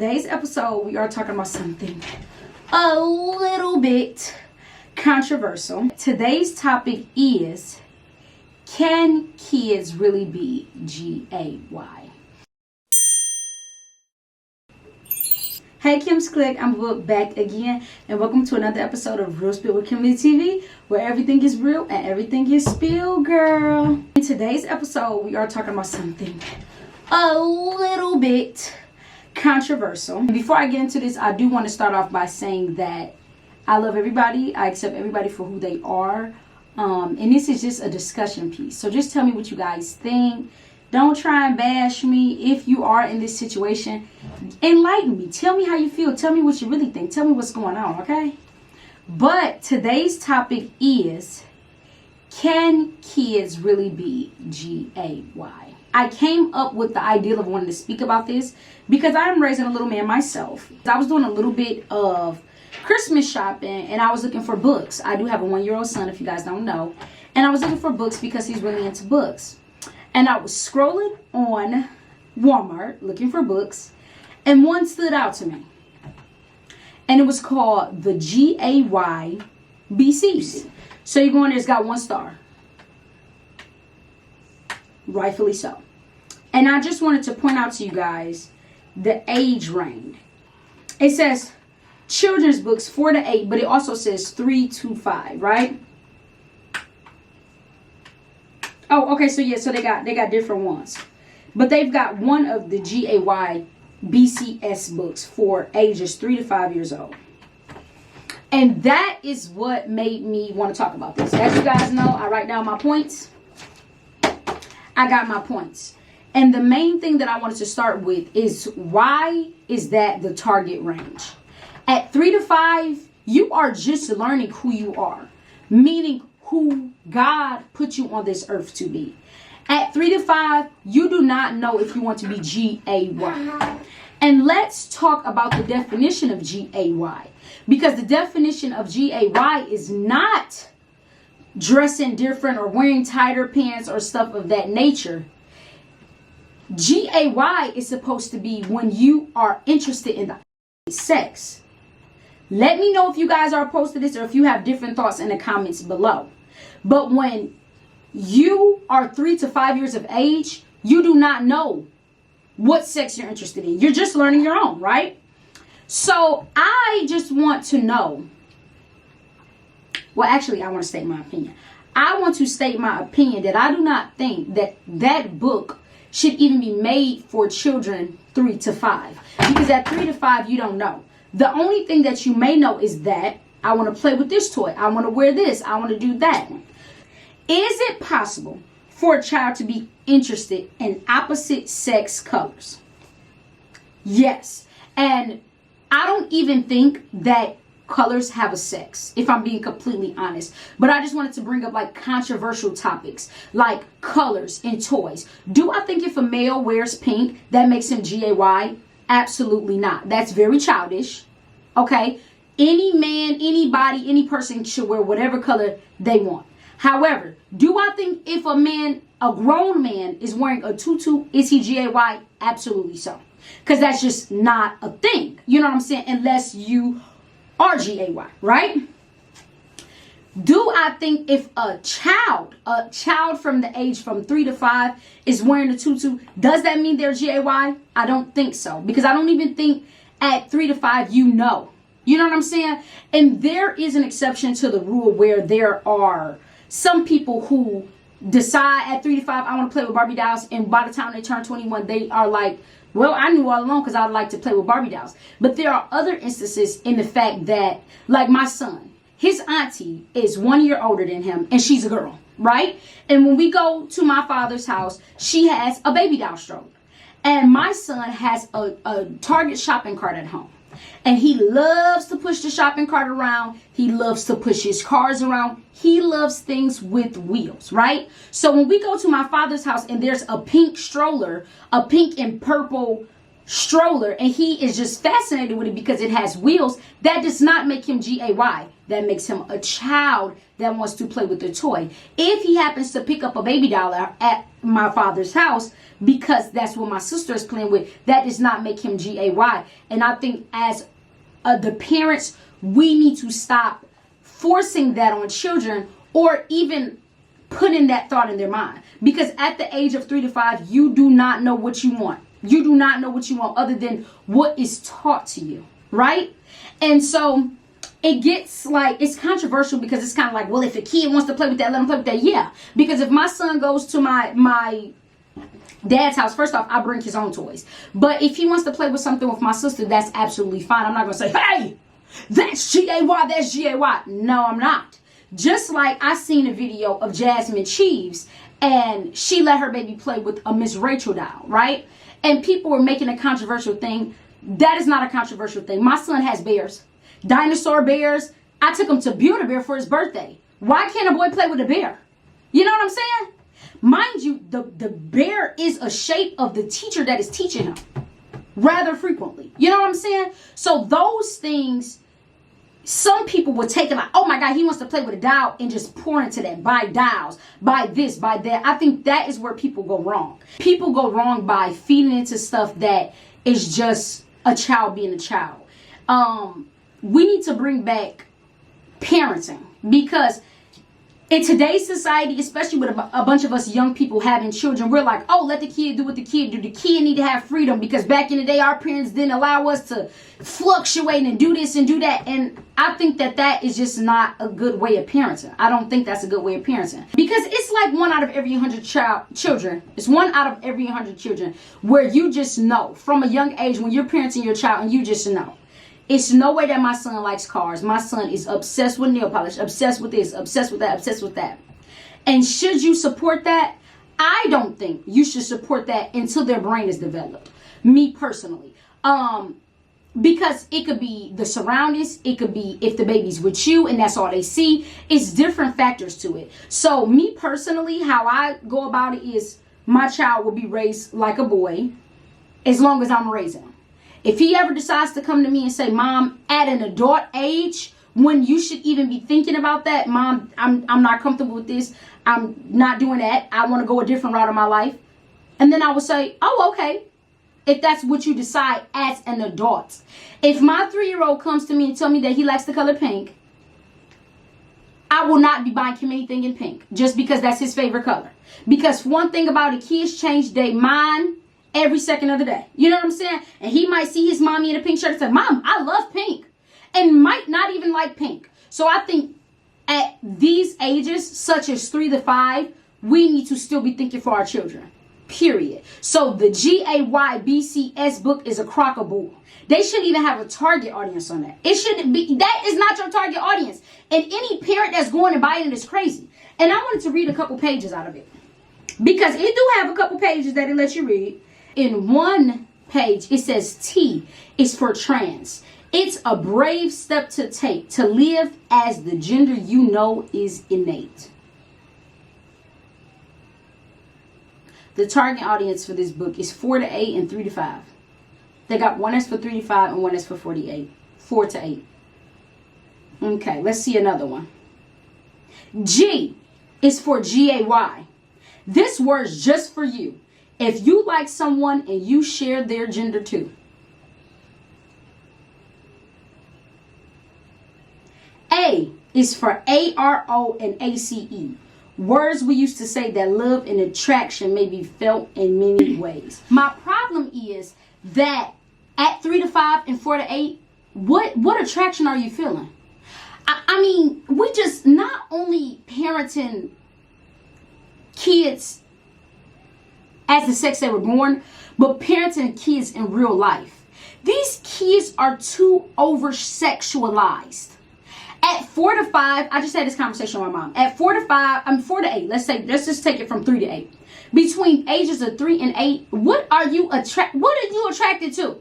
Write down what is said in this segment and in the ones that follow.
today's episode, we are talking about something a little bit controversial. Today's topic is, can kids really be G-A-Y? Hey Kim's Click, I'm back again, and welcome to another episode of RealSpillWithKimberlyTV, where everything is real and everything is spill, girl. In today's episode, we are talking about something a little bit controversial. Before I get into this, I do want to start off by saying that I love everybody. I accept everybody for who they are. And this is just a discussion piece. So just tell me what you guys think. Don't try and bash me. If you are in this situation, enlighten me. Tell me how you feel. Tell me what you really think. Tell me what's going on, okay? But today's topic is, can kids really be G-A-Y? I came up with the idea of wanting to speak about this because I'm raising a little man myself. I was doing a little bit of Christmas shopping and I was looking for books. I do have a 1-year-old son, if you guys don't know. And I was looking for books because he's really into books. And I was scrolling on Walmart looking for books, and one stood out to me. And it was called the G-A-Y BCs. So you go in there, it's got 1 star. Rightfully so. And I just wanted to point out to you guys the age range. It says children's books 4 to 8, but it also says 3 to 5, right? Oh, okay, so yeah, so they got different ones. But they've got one of the G-A-Y BCS books for ages 3 to 5 years old. And that is what made me want to talk about this. As you guys know, I write down my points. I got my points. And the main thing that I wanted to start with is, why is that the target range? At 3 to 5, you are just learning who you are, meaning who God put you on this earth to be. At 3 to 5, you do not know if you want to be G-A-Y. And let's talk about the definition of G-A-Y. Because the definition of G-A-Y is not dressing different or wearing tighter pants or stuff of that nature. G-A-Y is supposed to be when you are interested in the sex. Let me know if you guys are opposed to this or if you have different thoughts in the comments below. But when you are 3 to 5 years of age, you do not know what sex you're interested in. You're just learning your own, right? So I just want to know. Well, actually, I want to state my opinion. I want to state my opinion that I do not think that that book should even be made for children 3 to 5. Because at 3 to 5, you don't know. The only thing that you may know is that I want to play with this toy. I want to wear this. I want to do that. Is it possible for a child to be interested in opposite sex colors? Yes. And I don't even think that colors have a sex, if I'm being completely honest. But I just wanted to bring up like controversial topics like colors in toys. Do I think if a male wears pink, that makes him G-A-Y? Absolutely not. That's very childish. Okay? Any man, anybody, any person should wear whatever color they want. However, do I think if a man, a grown man, is wearing a tutu, is he G-A-Y? Absolutely so. Because that's just not a thing. You know what I'm saying? Unless you are G-A-Y, right? Do I think if a child from the age from 3 to 5 is wearing a tutu, does that mean they're G-A-Y? I don't think so. Because I don't even think at 3 to 5 you know. You know what I'm saying? And there is an exception to the rule where there are some people who decide at 3 to 5, I want to play with Barbie dolls. And by the time they turn 21, they are like, well, I knew all along because I like to play with Barbie dolls. But there are other instances in the fact that, like my son, his auntie is 1 year older than him and she's a girl, right? And when we go to my father's house, she has a baby doll stroller. And my son has a Target shopping cart at home. And he loves to push the shopping cart around. He loves to push his cars around. He loves things with wheels, right? So when we go to my father's house and there's a pink stroller, a pink and purple stroller and he is just fascinated with it because it has wheels, that does not make him gay. That makes him a child that wants to play with the toy. If he happens to pick up a baby doll at my father's house because that's what my sister is playing with, that does not make him gay. And I think as the parents, we need to stop forcing that on children or even putting that thought in their mind. Because at the age of 3 to 5, you do not know what you want. You do not know what you want other than what is taught to you, right? And so it gets like, it's controversial because it's kind of like, well, if a kid wants to play with that, let him play with that. Yeah, because if my son goes to my dad's house, first off, I bring his own toys. But if he wants to play with something with my sister, that's absolutely fine. I'm not going to say, hey, that's gay, that's gay. No, I'm not. Just like I seen a video of Jasmine Cheeves and she let her baby play with a Miss Rachel doll, right? And people were making a controversial thing. That is not a controversial thing. My son has bears, dinosaur bears. I took him to Build-A-Bear for his birthday. Why can't a boy play with a bear? You know what I'm saying? Mind you, the bear is a shape of the teacher that is teaching him rather frequently. You know what I'm saying? So those things, some people would take it like, oh my God, he wants to play with a doll and just pour into that. Buy dolls, buy this, buy that. I think that is where people go wrong. People go wrong by feeding into stuff that is just a child being a child. We need to bring back parenting because in today's society, especially with a bunch of us young people having children, we're like, oh, let the kid do what the kid do. The kid need to have freedom because back in the day, our parents didn't allow us to fluctuate and do this and do that. And I think that that is just not a good way of parenting. I don't think that's a good way of parenting because it's like 1 out of every 100 children. It's 1 out of every 100 children where you just know from a young age when you're parenting your child and you just know. It's no way that my son likes cars. My son is obsessed with nail polish, obsessed with this, obsessed with that, obsessed with that. And should you support that? I don't think you should support that until their brain is developed. Me personally. Because it could be the surroundings. It could be if the baby's with you and that's all they see. It's different factors to it. So me personally, how I go about it is my child will be raised like a boy as long as I'm raising him. If he ever decides to come to me and say, Mom, at an adult age, when you should even be thinking about that, Mom, I'm not comfortable with this. I'm not doing that. I want to go a different route in my life. And then I would say, oh, okay. If that's what you decide as an adult. If my 3-year-old comes to me and tell me that he likes the color pink, I will not be buying him anything in pink just because that's his favorite color. Because one thing about it, kids change their mind every second of the day. You know what I'm saying? And he might see his mommy in a pink shirt and say, Mom, I love pink. And might not even like pink. So I think at these ages, such as 3 to 5, we need to still be thinking for our children. Period. So the GAYBCS book is a crock-a-bull. They shouldn't even have a target audience on that. It shouldn't be. That is not your target audience. And any parent that's going and buying it is crazy. And I wanted to read a couple pages out of it. Because it do have a couple pages that it lets you read. In one page, it says T is for trans. It's a brave step to take to live as the gender you know is innate. The target audience for this book is 4 to 8 and 3 to 5. They got one that's for 3 to 5 and one that's for 4 to 8. Okay, let's see another one. G is for GAY. This word's just for you. If you like someone and you share their gender too. A is for ARO and ACE. Words we used to say that love and attraction may be felt in many ways. My problem is that at 3 to 5 and 4 to 8, what attraction are you feeling? I mean, we just not only parenting kids as the sex they were born, but parenting kids in real life. These kids are too over-sexualized. At 4 to 5, I just had this conversation with my mom. At 4 to 5, 4 to 8, let's just take it from 3 to 8. Between ages of 3 and 8, what are you attracted to?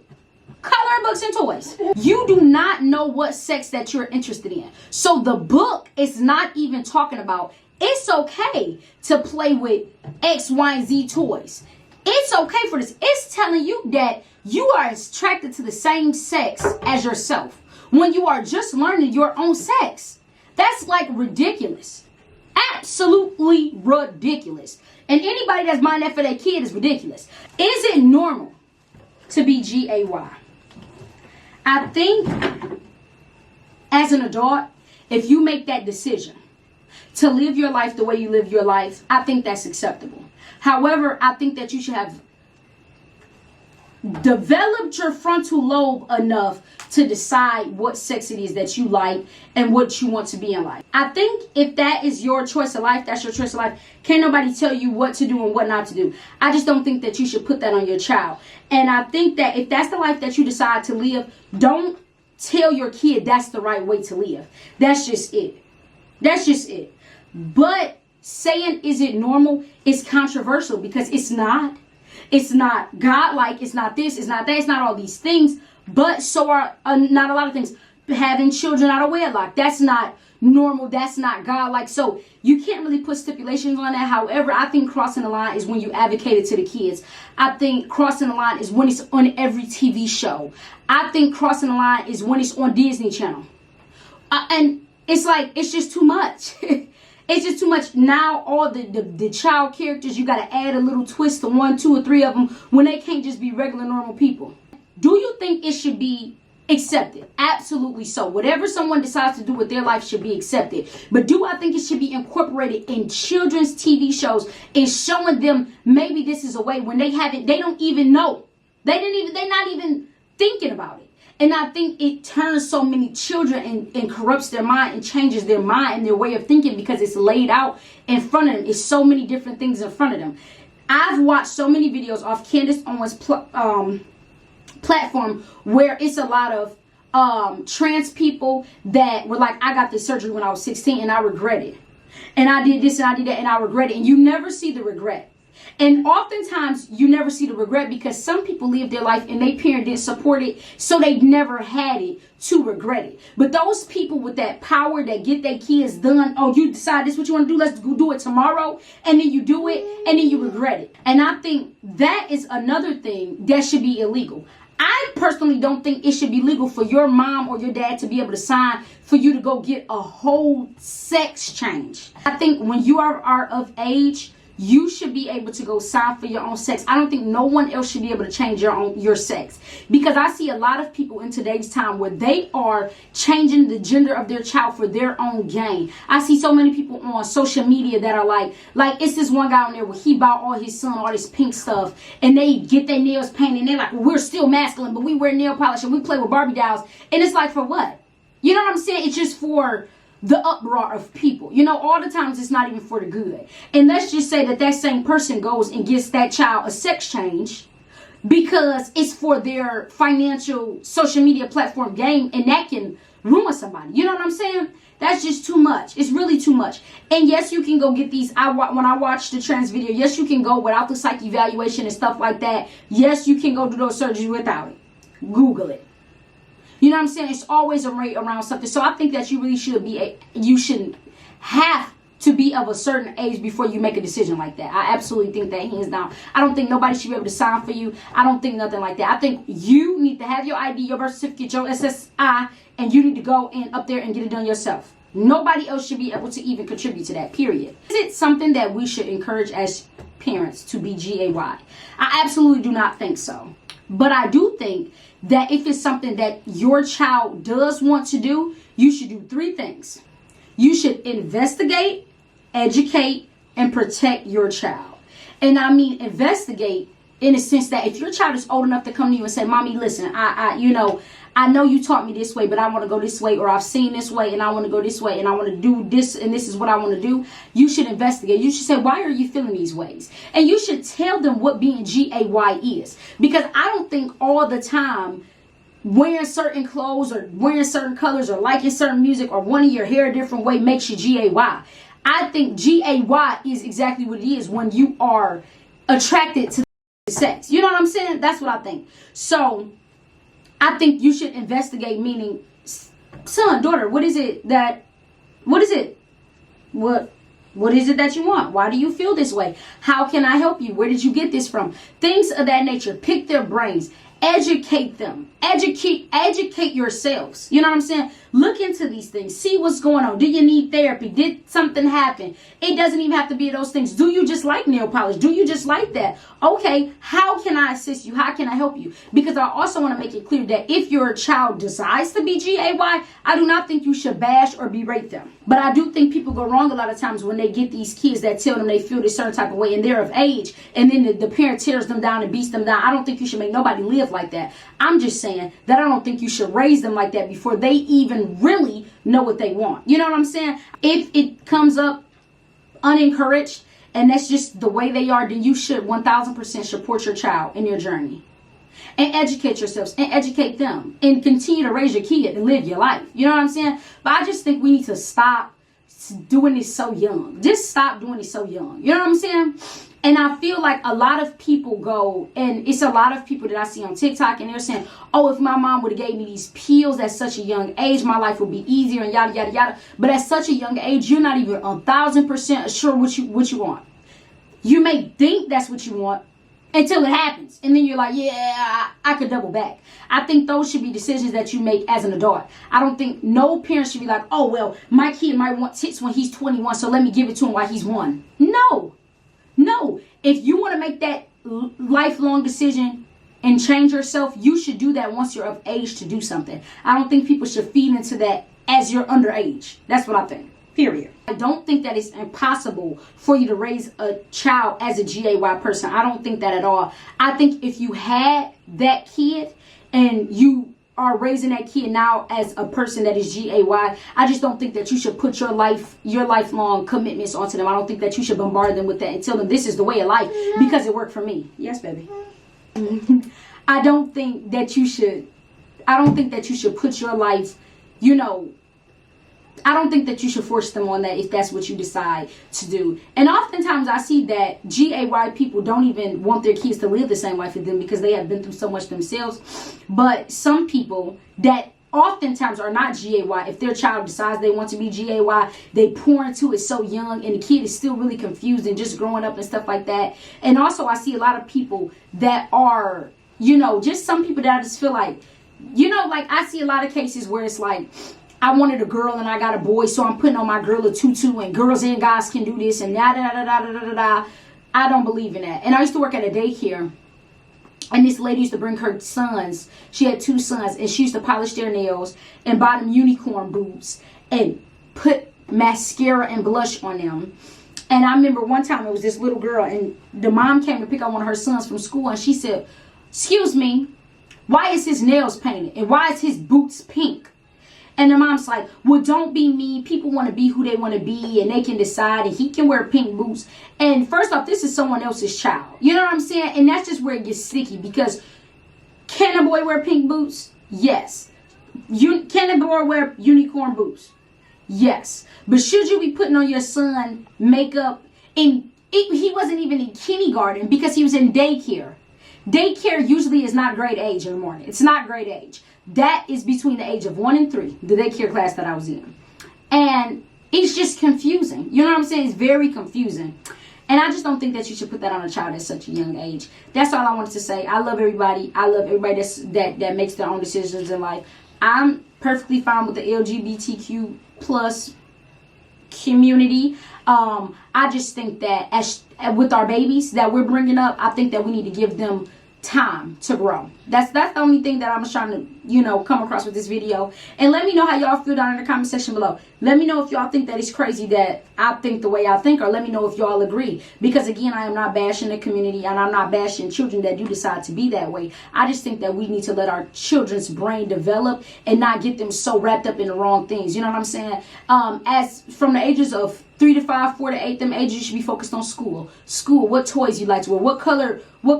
Coloring books and toys. You do not know what sex that you're interested in. So the book is not even talking about it's okay to play with X, Y, and Z toys. It's okay for this. It's telling you that you are attracted to the same sex as yourself when you are just learning your own sex. That's like ridiculous. Absolutely ridiculous. And anybody that's buying that for their kid is ridiculous. Is it normal to be gay? I think as an adult, if you make that decision to live your life the way you live your life, I think that's acceptable. However, I think that you should have developed your frontal lobe enough to decide what sex it is that you like and what you want to be in life. I think if that is your choice of life, that's your choice of life. Can't nobody tell you what to do and what not to do. I just don't think that you should put that on your child. And I think that if that's the life that you decide to live, don't tell your kid that's the right way to live. That's just it. That's just it. But saying, is it normal? It's controversial because it's not. It's not godlike. It's not this. It's not that. It's not all these things. But so are not a lot of things. Having children out of wedlock. That's not normal. That's not godlike. So you can't really put stipulations on that. However, I think crossing the line is when you advocate it to the kids. I think crossing the line is when it's on every TV show. I think crossing the line is when it's on Disney Channel. And it's like, it's just too much. It's just too much. Now all the child characters, you got to add a little twist to 1, 2, or 3 of them when they can't just be regular normal people. Do you think it should be accepted? Absolutely so. Whatever someone decides to do with their life should be accepted. But do I think it should be incorporated in children's TV shows and showing them maybe this is a way when they don't even know. They're not even thinking about it. And I think it turns so many children and corrupts their mind and changes their mind and their way of thinking because it's laid out in front of them. It's so many different things in front of them. I've watched so many videos off Candace Owens' platform where it's a lot of trans people that were like, I got this surgery when I was 16 and I regret it. And I did this and I did that and I regret it. And you never see the regret. And oftentimes you never see the regret because some people live their life and their parent didn't support it, so they never had it to regret it. But those people with that power that get their kids done, oh, you decide this is what you want to do, let's go do it tomorrow, and then you do it and then you regret it. And I think that is another thing that should be illegal. I personally don't think it should be legal for your mom or your dad to be able to sign for you to go get a whole sex change. I think when you are of age, you should be able to go sign for your own sex. I don't think no one else should be able to change your sex. Because I see a lot of people in today's time where they are changing the gender of their child for their own gain. I see so many people on social media that are like it's this one guy on there where he bought all his son all this pink stuff and they get their nails painted and they're like, well, we're still masculine, but we wear nail polish and we play with Barbie dolls. And it's like, for what? You know what I'm saying? It's just for the uproar of people. You know, all the times it's not even for the good. And let's just say that same person goes and gets that child a sex change because it's for their financial social media platform game, and that can ruin somebody. You know what I'm saying? That's just too much. It's really too much. And yes, you can go get these. When I watched the trans video, yes, you can go without the psych evaluation and stuff like that. Yes, you can go do those surgeries without it. Google it. You know what I'm saying? It's always a rate around something. So I think that you really should you shouldn't have to be of a certain age before you make a decision like that. I absolutely think that, hands down. I don't think nobody should be able to sign for you. I don't think nothing like that. I think you need to have your ID, your birth certificate, your SSI, and you need to go and up there and get it done yourself. Nobody else should be able to even contribute to that, period. Is it something that we should encourage as parents to be gay? I absolutely do not think so. But I do think that if it's something that your child does want to do, you should do 3 things. You should investigate, educate, and protect your child. And I mean investigate in the sense that if your child is old enough to come to you and say, Mommy, listen, I know you taught me this way, but I want to go this way, or I've seen this way and I want to go this way and I want to do this and this is what I want to do. You should investigate. You should say, why are you feeling these ways? And you should tell them what being gay is. Because I don't think all the time wearing certain clothes or wearing certain colors or liking certain music or wanting your hair a different way makes you gay. I think gay is exactly what it is when you are attracted to sex. You know what I'm saying? That's what I think. So I think you should investigate, meaning, son, daughter, what What is it that you want? Why do you feel this way? How can I help you? Where did you get this from? Things of that nature. Pick their brains. Educate them. Educate yourselves. You know what I'm saying? Look into these things. See what's going on. Do you need therapy? Did something happen? It doesn't even have to be those things. Do you just like nail polish? Do you just like that? Okay, how can I assist you? How can I help you? Because I also want to make it clear that if your child decides to be GAY, I do not think you should bash or berate them. But I do think people go wrong a lot of times when they get these kids that tell them they feel this certain type of way and they're of age, and then the parent tears them down and beats them down. I don't think you should make nobody live like that. I'm just saying that I don't think you should raise them like that before they even really know what they want. You know what I'm saying? If it comes up unencouraged and that's just the way they are, then you should 1000% support your child in your journey. And educate yourselves and educate them and continue to raise your kid and live your life. You know what I'm saying? But I just think we need to stop doing this so young. Just stop doing it so young. You know what I'm saying? And I feel like a lot of people go, and it's a lot of people that I see on TikTok, and they're saying, oh, if my mom would have gave me these pills at such a young age, my life would be easier and yada, yada, yada. But at such a young age, you're not even 1000% sure what you want. You may think that's what you want until it happens. And then you're like, yeah, I could double back. I think those should be decisions that you make as an adult. I don't think no parent should be like, oh, well, my kid might want tits when he's 21, so let me give it to him while he's 1. No, if you want to make that lifelong decision and change yourself, you should do that once you're of age to do something. I don't think people should feed into that as you're underage. That's what I think, period. I don't think that it's impossible for you to raise a child as a GAY person. I don't think that at all. I think if you had that kid and you are raising that kid now as a person that is GAY, I just don't think that you should put your lifelong commitments onto them. I don't think that you should bombard them with that and tell them this is the way of life because it worked for me. Yes, baby. I don't think that you should put your life, I don't think that you should force them on that if that's what you decide to do. And oftentimes I see that GAY people don't even want their kids to live the same life as them because they have been through so much themselves. But some people that oftentimes are not GAY, if their child decides they want to be GAY, they pour into it so young and the kid is still really confused and just growing up and stuff like that. And also I see a lot of people that are, just some people that I just feel like, like I see a lot of cases where it's like, I wanted a girl and I got a boy, so I'm putting on my girl a tutu and girls and guys can do this and da da da da da da da. I don't believe in that. And I used to work at a daycare, and this lady used to bring her sons. She had 2 sons, and she used to polish their nails and buy them unicorn boots and put mascara and blush on them. And I remember one time it was this little girl, and the mom came to pick up one of her sons from school, and she said, "Excuse me, why is his nails painted and why is his boots pink?" And the mom's like, well, don't be mean. People want to be who they want to be and they can decide, and he can wear pink boots. And first off, this is someone else's child. You know what I'm saying? And that's just where it gets sticky, because can a boy wear pink boots? Yes. Can a boy wear unicorn boots? Yes. But should you be putting on your son makeup? He wasn't even in kindergarten because he was in daycare. Daycare usually is not grade age in the morning. It's not grade age. That is between the age of 1 and 3, the daycare class that I was in. And it's just confusing. You know what I'm saying? It's very confusing. And I just don't think that you should put that on a child at such a young age. That's all I wanted to say. I love everybody. I love everybody that makes their own decisions in life. I'm perfectly fine with the LGBTQ plus community. I just think that with our babies that we're bringing up, I think that we need to give them time to grow. That's the only thing that I'm trying to come across with this video. And let me know how y'all feel down in the comment section below. Let me know if y'all think that it's crazy that I think the way I think, or let me know if y'all agree, because again, I am not bashing the community and I'm not bashing children that do decide to be that way. I just think that we need to let our children's brain develop and not get them so wrapped up in the wrong things. You know what I'm saying? As from the ages of 3 to 5, 4 to 8, them ages, you should be focused on school. What toys you like to wear, what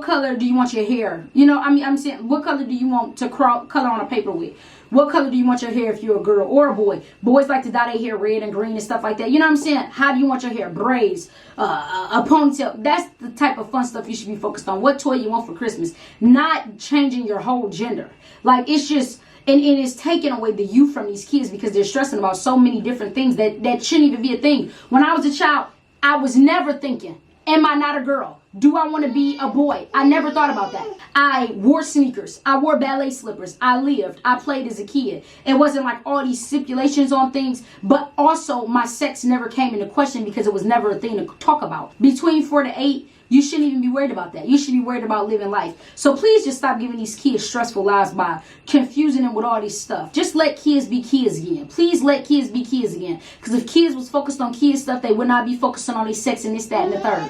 color do you want your hair? I'm saying, what color do you want to color on a paper with? What color do you want your hair if you're a girl or a boy? Boys like to dye their hair red and green and stuff like that. You know what I'm saying? How do you want your hair? Braids, a ponytail. That's the type of fun stuff you should be focused on. What toy you want for Christmas? Not changing your whole gender. Like, it's just, and it's taking away the youth from these kids because they're stressing about so many different things that shouldn't even be a thing. When I was a child, I was never thinking, am I not a girl? Do I want to be a boy? I never thought about that. I wore sneakers. I wore ballet slippers. I lived. I played as a kid. It wasn't like all these stipulations on things, but also my sex never came into question because it was never a thing to talk about. Between 4 to 8, you shouldn't even be worried about that. You should be worried about living life. So please just stop giving these kids stressful lives by confusing them with all this stuff. Just let kids be kids again. Please let kids be kids again. Because if kids was focused on kids stuff, they would not be focused on all these sex and this, that, and the third.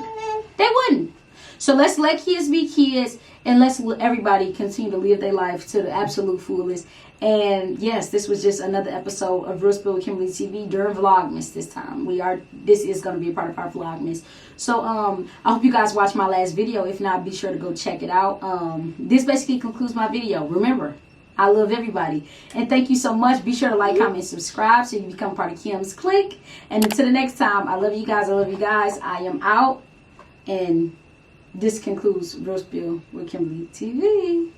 They wouldn't. So let's let kids be kids, and let's let everybody continue to live their life to the absolute fullest. And yes, this was just another episode of RealSpillWithKimberlyTV during Vlogmas this time. This is going to be a part of our Vlogmas. So I hope you guys watched my last video. If not, be sure to go check it out. This basically concludes my video. Remember, I love everybody. And thank you so much. Be sure to like, comment, subscribe so you become part of Kim's clique. And until the next time, I love you guys. I love you guys. I am out. And this concludes RealSpillWithKimberlyTV.